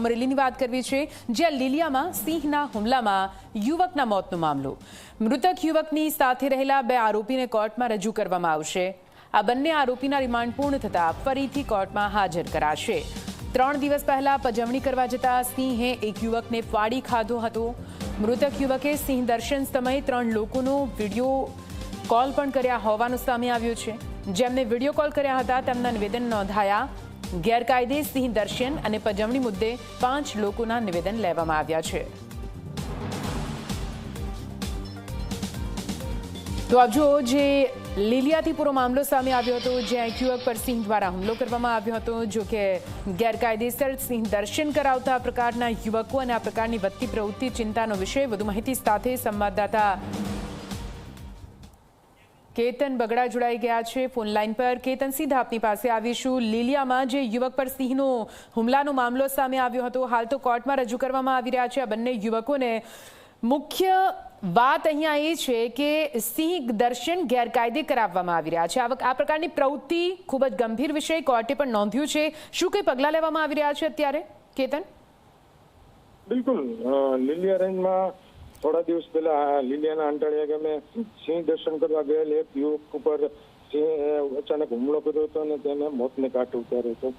અમરેલીની વાત કરવી છે, જ્યાં લીલિયામાં સિંહના હુમલામાં યુવકના મોતનો મામલો. મૃતક યુવકની સાથે રહેલા 2 આરોપીને કોર્ટમાં રજૂ કરવામાં આવશે. આ બંને આરોપીના રિમાન્ડ પૂર્ણ થતાં ફરીથી કોર્ટમાં હાજર કરાશે. 3 દિવસ પહેલા પજવણી કરવા જતા સિંહે એક યુવકને ફાડી ખાધો હતો. મૃતક યુવકે સિંહ દર્શન સમયે 3 લોકોનો વિડીયો કોલ પણ કર્યા હોવાનું સામે આવ્યું છે. જેમને વિડીયો કોલ કર્યા હતા તેમના નિવેદન નોંધાયા. ગેરકાયદે સિંહ દર્શન અને પજવણી મુદ્દે 5 લોકોના નિવેદન લેવામાં આવ્યા છે. તો આપ જુઓ, જે લીલિયાથી પૂરો મામલો સામે આવ્યો હતો, જ્યાં એક યુવક પર સિંહ દ્વારા હુમલો કરવામાં આવ્યો હતો. જો કે ગેરકાયદેસર સિંહ દર્શન કરાવતા આ પ્રકારના યુવકો અને આ પ્રકારની વધતી પ્રવૃત્તિ ચિંતાનો વિષય. વધુ માહિતી સાથે સંવાદદાતા કેતન બગડા જોડાઈ ગયા છે ફોન લાઈન પર. કેતન, સીધા આપની પાસે આવીશું. લીલિયામાં જે યુવક પર સિંહનો હુમલાનો મામલો સામે આવ્યો હતો, હાલ તો કોર્ટમાં રજૂ કરવામાં આવી રહ્યા છે આ બંને યુવકોને. મુખ્ય વાત અહીંયા એ છે કે સિંહ દર્શન ગેરકાયદે કરાવવામાં આવી રહ્યા છે. આ પ્રકારની પ્રવૃત્તિ ખૂબ જ ગંભીર વિષય, કોર્ટે પણ નોંધ્યું છે. શું કંઈ પગલાં લેવામાં આવી રહ્યા છે અત્યારે, કેતન? બિલકુલ. લીલિયા રેન્જમાં થોડા દિવસ પહેલા લીલિયાના અંટાળિયા ગામે સિંહ દર્શન કરવા ગયેલ એક યુવક ઉપર સિંહ અચાનક હુમલો કર્યો હતો અને તેને મોતને કાંઠે ઉતાર્યો હતો.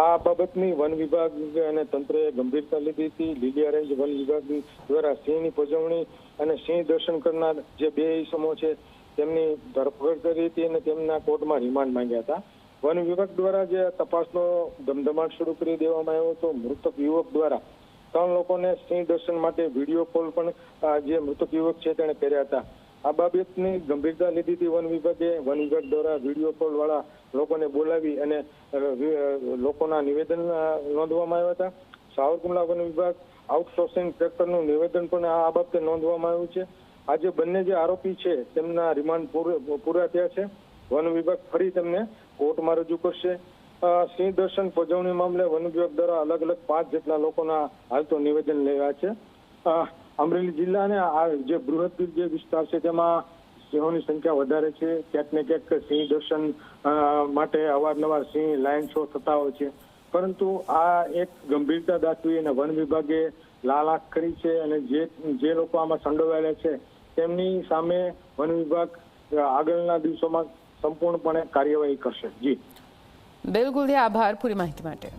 આ બાબતની વન વિભાગ અને તંત્રએ ગંભીરતા લીધી હતી. લીલિયા રેન્જ વન વિભાગ દ્વારા સિંહની પજવણી અને સિંહ દર્શન કરનાર જે 2 ઈસમો છે તેમની ધરપકડ કરી હતી અને તેમના કોર્ટમાં રિમાન્ડ માંગ્યા હતા. વન વિભાગ દ્વારા જે તપાસનો ધમધમાટ શરૂ કરી દેવામાં આવ્યો હતો. મૃતક યુવક દ્વારા 3 લોકોને સિંહ દર્શન માટે વિડીયો કોલ પણ જે મૃતક યુવક છે તેણે કર્યા હતા. આ બાબતની ગંભીરતા લીધી હતી વન વિભાગે. વન વિભાગ દ્વારા વિડીયો કોલ વાળા લોકોને બોલાવી અને લોકોના નિવેદન નોંધવામાં આવ્યા હતા. સાવરકુંડલા વન વિભાગ આઉટસોર્સિંગ ઇન્સ્પેક્ટરનું નિવેદન પણ આ બાબતે નોંધવામાં આવ્યું છે. આજે બંને જે આરોપી છે તેમના રિમાન્ડ પૂરા થયા છે. વન વિભાગ ફરી તેમને કોર્ટમાં રજૂ કરશે. સિંહ દર્શન પજવણી મામલે વન વિભાગ દ્વારા અલગ અલગ 5 જેટલા લોકોના હાલ તો નિવેદન લેવા છે. અમરેલી જિલ્લા અને આ જે બૃહદ જે વિસ્તાર છે તેમાં સિંહોની સંખ્યા વધારે છે. ક્યાંક ને ક્યાંક સિંહ દર્શન માટે અવારનવાર સિંહ લાયન શો થતા હોય છે. પરંતુ આ એક ગંભીરતા દાખવી અને વન વિભાગે લાલ આંખ કરી છે અને જે લોકો આમાં સંડોવાયેલા છે તેમની સામે વન વિભાગ આગળના દિવસોમાં સંપૂર્ણપણે કાર્યવાહી કરશે. જી બિલકુલ, આભાર પૂરી માહિતી માટે.